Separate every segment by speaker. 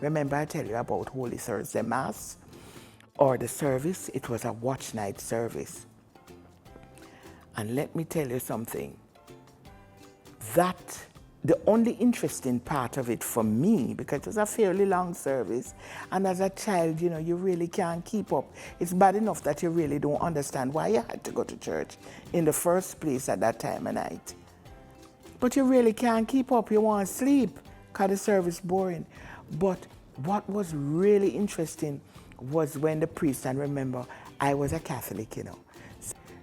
Speaker 1: Remember I tell you about Holy Thursday Mass or the service? It was a watch night service. And let me tell you something. That the only interesting part of it for me, because it was a fairly long service, and as a child, you really can't keep up. It's bad enough that you really don't understand why you had to go to church in the first place at that time of night. But you really can't keep up. You want to sleep because the service boring. But what was really interesting was when the priest, and remember, I was a Catholic,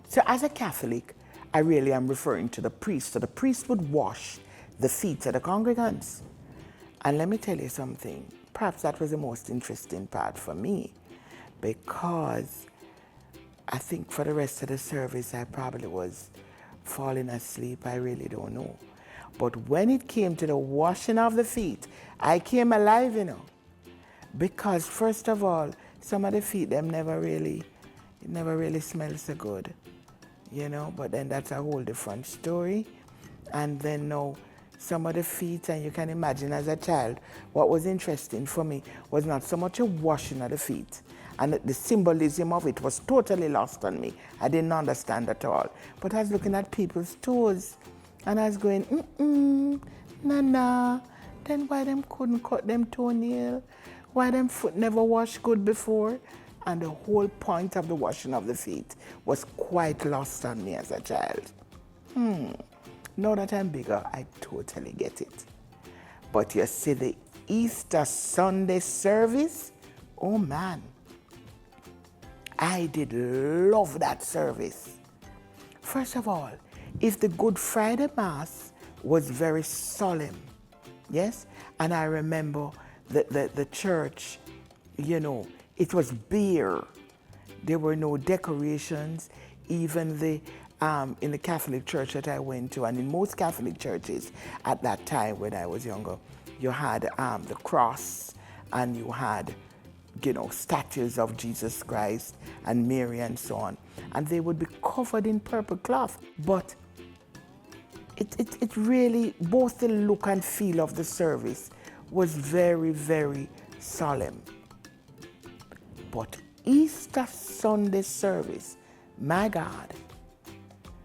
Speaker 1: So as a Catholic, I really am referring to the priest. So the priest would wash the feet of the congregants. And let me tell you something. Perhaps that was the most interesting part for me, because I think for the rest of the service, I probably was falling asleep. I really don't know. But when it came to the washing of the feet, I came alive, because first of all, some of the feet, it never really smells so good, but then that's a whole different story. And then now, some of the feet, and you can imagine as a child, what was interesting for me was not so much a washing of the feet, and the symbolism of it was totally lost on me. I didn't understand at all. But I was looking at people's toes, and I was going, nah, then why them couldn't cut them toenail? Why them foot never washed good before? And the whole point of the washing of the feet was quite lost on me as a child. Now that I'm bigger, I totally get it. But you see the Easter Sunday service, oh man, I did love that service. First of all, if the Good Friday Mass was very solemn, yes, and I remember the church, it was bare. There were no decorations. Even in the Catholic church that I went to, and in most Catholic churches at that time when I was younger, you had the cross, and you had, statues of Jesus Christ and Mary and so on. And they would be covered in purple cloth. But it really, both the look and feel of the service was very, very solemn. But Easter Sunday service, my God,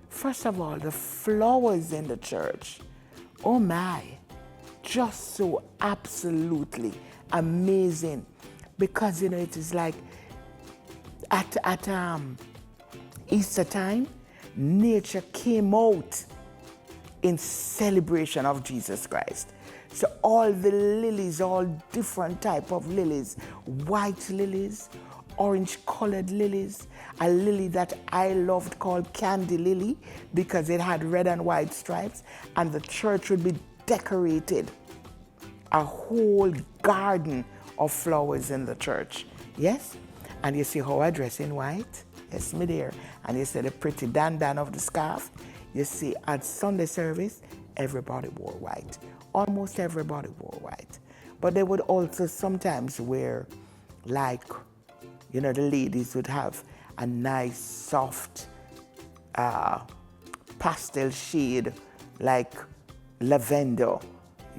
Speaker 1: first of all, the flowers in the church, oh my, just so absolutely amazing. Because, it is like at Easter time, nature came out in celebration of Jesus Christ. So all the lilies, all different type of lilies, white lilies, orange-colored lilies, a lily that I loved called Candy Lily because it had red and white stripes, and the church would be decorated, a whole garden of flowers in the church, yes? And you see how I dress in white? Yes, me there. And you see the pretty dandan of the scarf. You see, at Sunday service, everybody wore white. Almost everybody wore white. But they would also sometimes wear, like, the ladies would have a nice, soft, pastel shade, like lavender,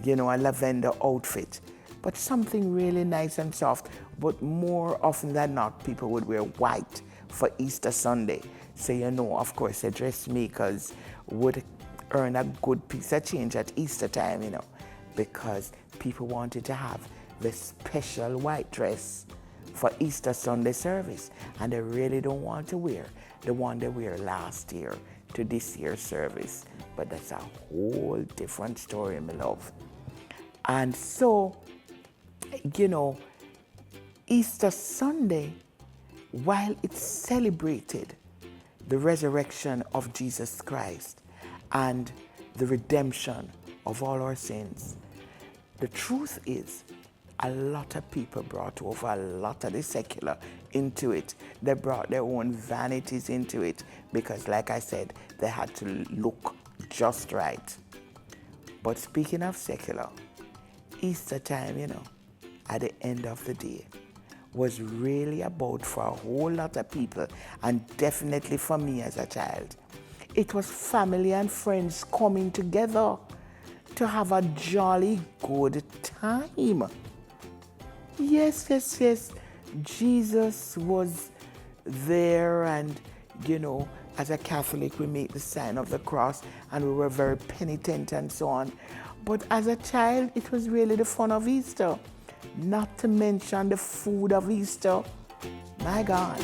Speaker 1: a lavender outfit. But something really nice and soft. But more often than not, people would wear white for Easter Sunday. So, of course, the dressmakers would earn a good piece of change at Easter time, because people wanted to have the special white dress for Easter Sunday service, and they really don't want to wear the one they wear last year to this year's service. But that's a whole different story, my love. And so, Easter Sunday, while it celebrated the resurrection of Jesus Christ and the redemption of all our sins, the truth is, a lot of people brought over a lot of the secular into it. They brought their own vanities into it because, like I said, they had to look just right. But speaking of secular, Easter time, at the end of the day, was really about, for a whole lot of people, and definitely for me as a child, it was family and friends coming together to have a jolly good time. Yes, yes, yes. Jesus was there, and as a Catholic, we make the sign of the cross, and we were very penitent and so on. But as a child, it was really the fun of Easter, not to mention the food of Easter. My God.